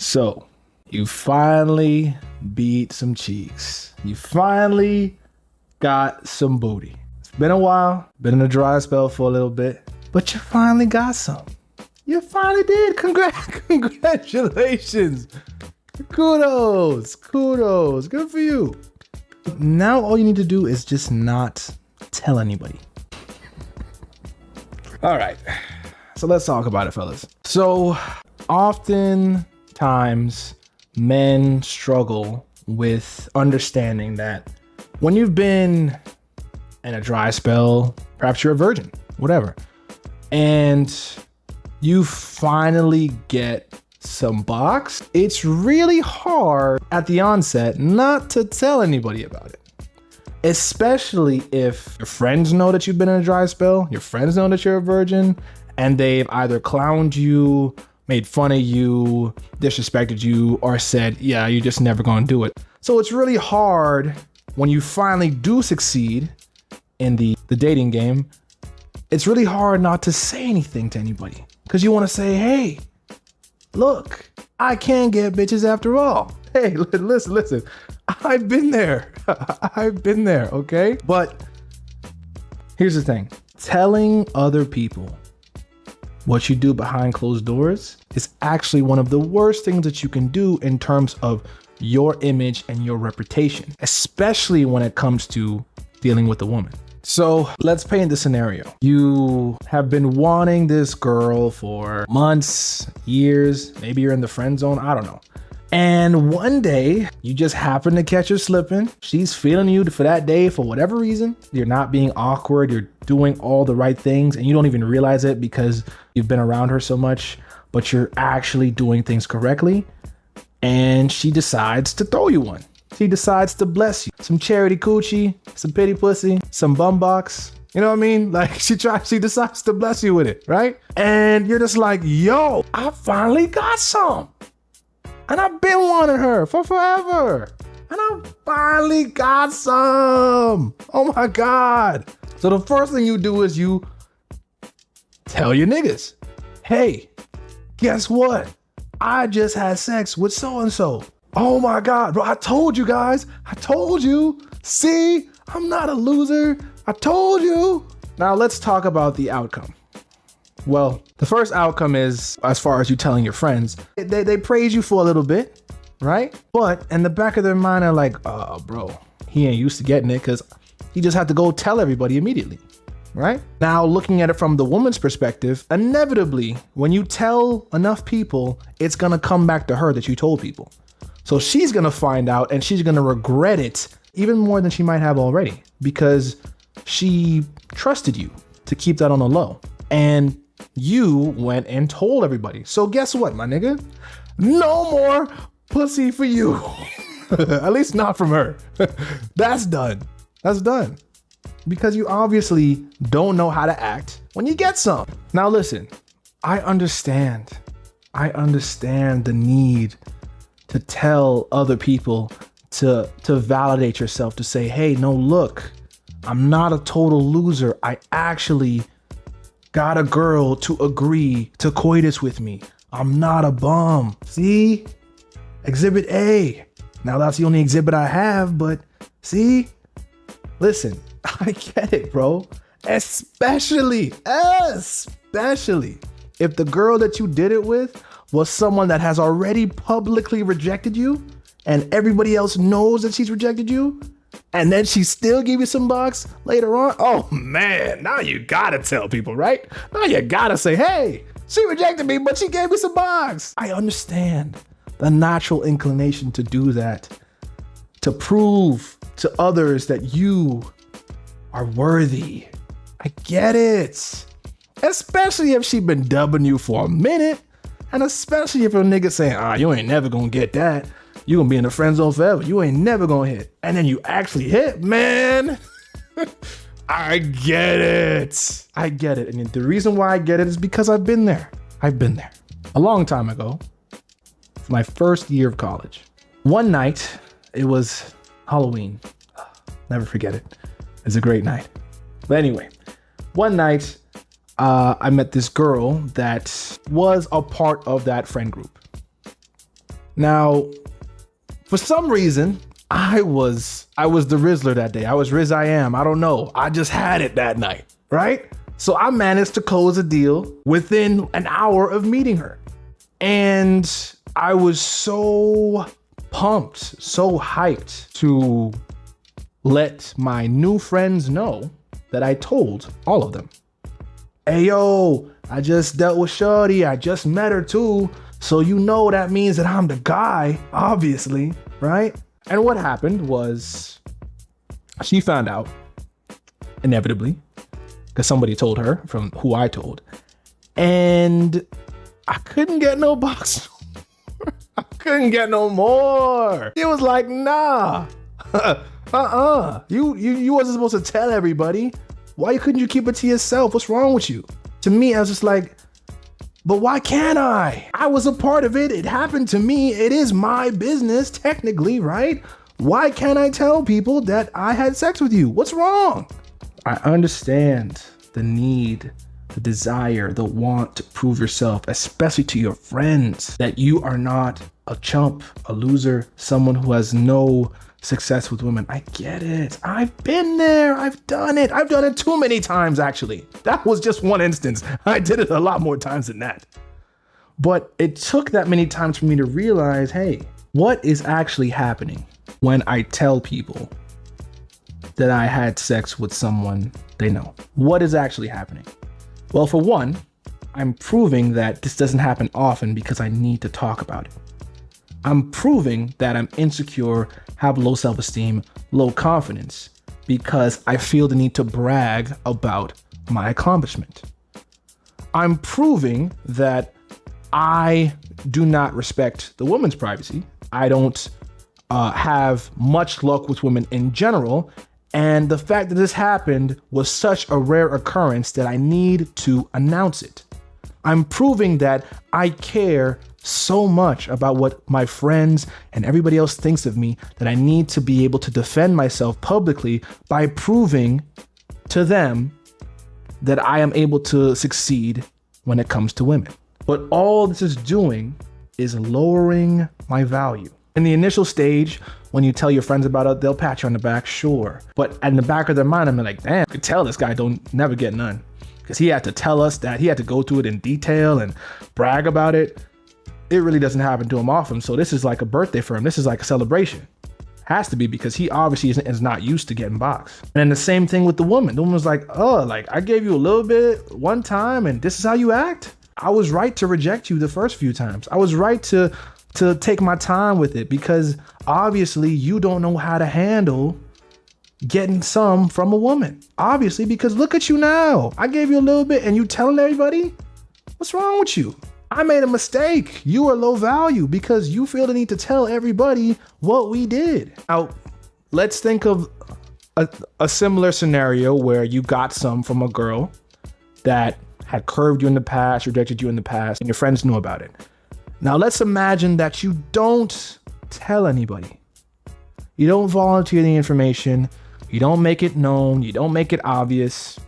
So you finally beat some cheeks. You finally got some booty. It's been a while, been in a dry spell for a little bit, but you finally got some. You finally did. Congratulations. Kudos. Good for you. Now all you need to do is just not tell anybody. All right. So let's talk about it, fellas. So oftentimes men struggle with understanding that when you've been in a dry spell, perhaps you're a virgin, whatever, and you finally get some box, it's really hard at the onset not to tell anybody about it. Especially if your friends know that you've been in a dry spell, your friends know that you're a virgin, and they've either clowned you, made fun of you, disrespected you, or said, yeah, you're just never gonna do it. So it's really hard when you finally do succeed in the dating game. It's really hard not to say anything to anybody because you want to say, hey, look, I can get bitches after all. Hey, listen, I've been there. Okay? But here's the thing. Telling other people what you do behind closed doors is actually one of the worst things that you can do in terms of your image and your reputation, especially when it comes to dealing with a woman. So let's paint the scenario. You have been wanting this girl for months, years, maybe you're in the friend zone, I don't know. And one day you just happen to catch her slipping. She's feeling you for that day for whatever reason. You're not being awkward. You're doing all the right things and you don't even realize it because you've been around her so much, but you're actually doing things correctly. And she decides to throw you one. She decides to bless you. Some charity coochie, some pity pussy, some bum box. You know what I mean? Like she decides to bless you with it, right? And you're just like, yo, I finally got some. And I've been wanting her for forever. And I finally got some. Oh my God. So the first thing you do is you tell your niggas, hey, guess what? I just had sex with so-and-so. Oh my God, bro, I told you guys. I told you. See, I'm not a loser. I told you. Now let's talk about the outcome. Well, the first outcome is, as far as you telling your friends, they praise you for a little bit, right? But in the back of their mind, they're like, oh, bro, he ain't used to getting it because he just had to go tell everybody immediately, right? Now, looking at it from the woman's perspective, inevitably, when you tell enough people, it's going to come back to her that you told people. So she's going to find out and she's going to regret it even more than she might have already because she trusted you to keep that on the low. And you went and told everybody. So guess what, my nigga? No more pussy for you. At least not from her. That's done. That's done. Because you obviously don't know how to act when you get some. Now listen, I understand the need to tell other people to validate yourself, to say, hey, no, look, I'm not a total loser. I actually got a girl to agree to coitus with me. I'm not a bum. See? Exhibit A. Now that's the only exhibit I have, but see? Listen, I get it, bro. Especially if the girl that you did it with was someone that has already publicly rejected you and everybody else knows that she's rejected you, and then she still give you some box later on. Oh man, now you gotta tell people, right? Now you gotta say, hey, she rejected me, but she gave me some box. I understand the natural inclination to do that, to prove to others that you are worthy. I get it. Especially if she been dubbing you for a minute. And especially if a nigga saying, you ain't never gonna get that. You gonna be in the friend zone forever. You ain't never gonna hit. And then you actually hit, man. I get it. And the reason why I get it is because I've been there. A long time ago, my first year of college. One night, it was Halloween. Never forget it. It's a great night. But anyway, one night, I met this girl that was a part of that friend group. Now, for some reason, I was the Rizzler that day. I was Riz I am. I don't know. I just had it that night, right? So I managed to close a deal within an hour of meeting her. And I was so pumped, so hyped to let my new friends know that I told all of them. Hey, yo, I just dealt with Shorty. I just met her too. So you know that means that I'm the guy, obviously, right? And what happened was she found out, inevitably, because somebody told her from who I told. And I couldn't get no box. I couldn't get no more. It was like, nah, you wasn't supposed to tell everybody. Why couldn't you keep it to yourself? What's wrong with you? To me, I was just like, but why can't I? I was a part of it. It happened to me. It is my business, technically, right? Why can't I tell people that I had sex with you? What's wrong? I understand the need, the desire, the want to prove yourself, especially to your friends, that you are not a chump, a loser, someone who has no success with women. I get it. I've been there. I've done it. I've done it too many times, actually. That was just one instance. I did it a lot more times than that. But it took that many times for me to realize, hey, what is actually happening when I tell people that I had sex with someone they know? What is actually happening? Well, for one, I'm proving that this doesn't happen often because I need to talk about it. I'm proving that I'm insecure, have low self-esteem, low confidence, because I feel the need to brag about my accomplishment. I'm proving that I do not respect the woman's privacy. I don't have much luck with women in general. And the fact that this happened was such a rare occurrence that I need to announce it. I'm proving that I care so much about what my friends and everybody else thinks of me that I need to be able to defend myself publicly by proving to them that I am able to succeed when it comes to women. But all this is doing is lowering my value. In the initial stage, when you tell your friends about it, they'll pat you on the back, sure. But in the back of their mind, I'm like, damn, I could tell this guy don't never get none. Because he had to tell us that, he had to go through it in detail and brag about it. It really doesn't happen to him often. So this is like a birthday for him. This is like a celebration. Has to be, because he obviously is not used to getting boxed. And then the same thing with the woman. The woman was like, oh, like I gave you a little bit one time and this is how you act? I was right to reject you the first few times. I was right to take my time with it, because obviously you don't know how to handle getting some from a woman. Obviously, because look at you now. I gave you a little bit and you telling everybody? What's wrong with you? I made a mistake. You are low value because you feel the need to tell everybody what we did. Now, let's think of a similar scenario where you got some from a girl that had curved you in the past, rejected you in the past, and your friends knew about it. Now, let's imagine that you don't tell anybody. You don't volunteer the information. You don't make it known. You don't make it obvious.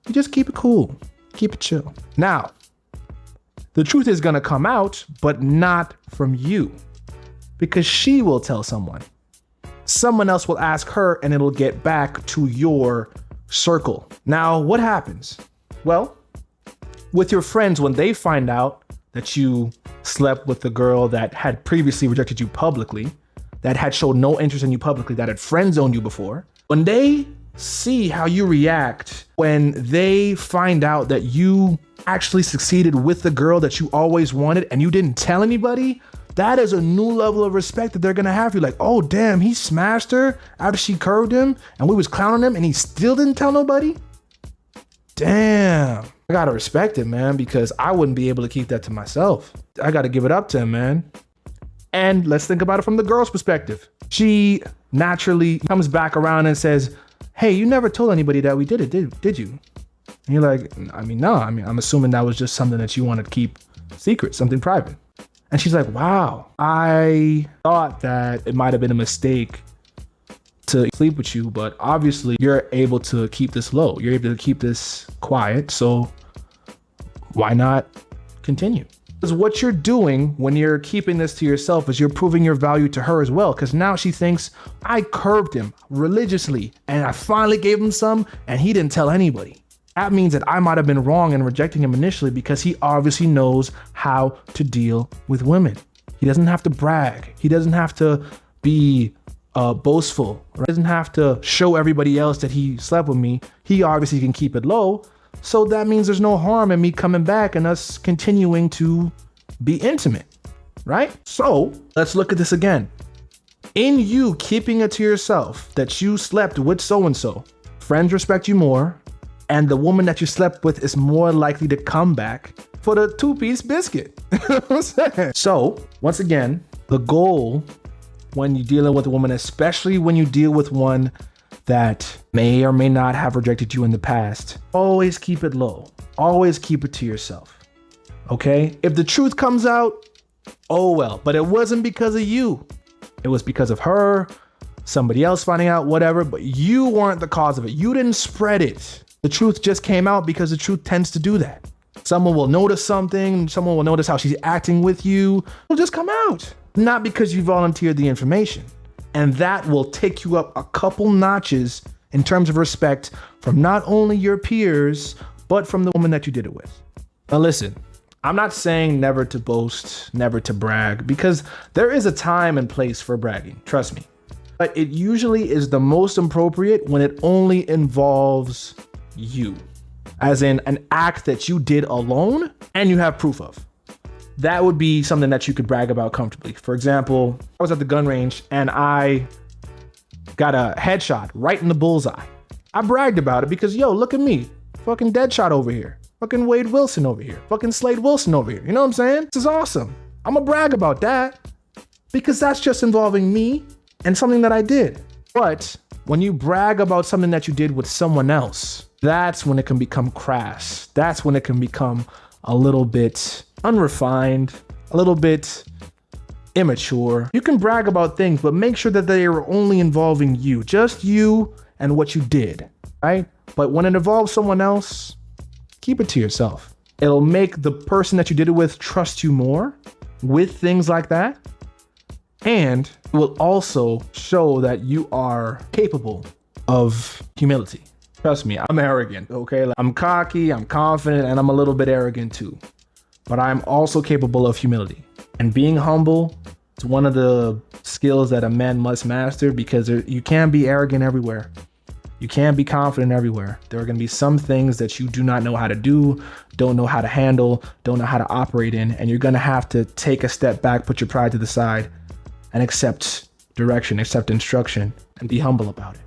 You just keep it cool. Keep it chill. Now, the truth is going to come out, but not from you, because she will tell someone. Someone else will ask her and it'll get back to your circle. Now, what happens? Well, with your friends, when they find out that you slept with the girl that had previously rejected you publicly, that had showed no interest in you publicly, that had friend zoned you before, when they see how you react, when they find out that you actually succeeded with the girl that you always wanted and you didn't tell anybody, that is a new level of respect that they're gonna have for you. Like, oh damn, he smashed her after she curved him and we was clowning him and he still didn't tell nobody? Damn, I gotta respect it, man, because I wouldn't be able to keep that to myself. I gotta give it up to him, man. And let's think about it from the girl's perspective. She naturally comes back around and says, hey, you never told anybody that we did it, did you? And you're like, I mean, no, I'm assuming that was just something that you want to keep secret, something private. And she's like, wow, I thought that it might have been a mistake to sleep with you, but obviously you're able to keep this low. You're able to keep this quiet. So why not continue? Because what you're doing when you're keeping this to yourself is you're proving your value to her as well. Because now she thinks, I curved him religiously and I finally gave him some and he didn't tell anybody. That means that I might have been wrong in rejecting him initially because he obviously knows how to deal with women. He doesn't have to brag. He doesn't have to be boastful. He doesn't have to show everybody else that he slept with me. He obviously can keep it low. So that means there's no harm in me coming back and us continuing to be intimate, right? So let's look at this again. In you keeping it to yourself that you slept with so-and-so, friends respect you more, and the woman that you slept with is more likely to come back for the two-piece biscuit. So once again, the goal when you're dealing with a woman, especially when you deal with one that may or may not have rejected you in the past, always keep it low. Always keep it to yourself. Okay? If the truth comes out, oh well, but it wasn't because of you. It was because of her, somebody else finding out, whatever, but you weren't the cause of it. You didn't spread it. The truth just came out because the truth tends to do that. Someone will notice something, someone will notice how she's acting with you. It'll just come out. Not because you volunteered the information. And that will take you up a couple notches in terms of respect from not only your peers, but from the woman that you did it with. Now listen, I'm not saying never to boast, never to brag, because there is a time and place for bragging, trust me. But it usually is the most appropriate when it only involves you, as in an act that you did alone and you have proof of. That would be something that you could brag about comfortably. For example, I was at the gun range and I got a headshot right in the bullseye. I bragged about it because, yo, look at me. Fucking Deadshot over here. Fucking Wade Wilson over here. Fucking Slade Wilson over here. You know what I'm saying? This is awesome. I'm gonna brag about that because that's just involving me and something that I did. But when you brag about something that you did with someone else, that's when it can become crass. That's when it can become a little bit unrefined, a little bit immature. You can brag about things, but make sure that they are only involving you, just you and what you did, right? But when it involves someone else, keep it to yourself. It'll make the person that you did it with trust you more with things like that. And it will also show that you are capable of humility. Trust me, I'm arrogant, okay? Like, I'm cocky, I'm confident, and I'm a little bit arrogant too. But I'm also capable of humility. And being humble is one of the skills that a man must master because you can't be arrogant everywhere. You can't be confident everywhere. There are going to be some things that you do not know how to do, don't know how to handle, don't know how to operate in, and you're going to have to take a step back, put your pride to the side, and accept direction, accept instruction, and be humble about it.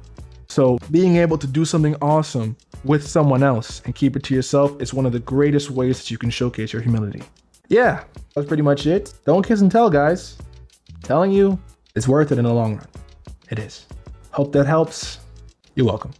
So being able to do something awesome with someone else and keep it to yourself is one of the greatest ways that you can showcase your humility. Yeah, that's pretty much it. Don't kiss and tell, guys. I'm telling you, it's worth it in the long run. It is. Hope that helps. You're welcome.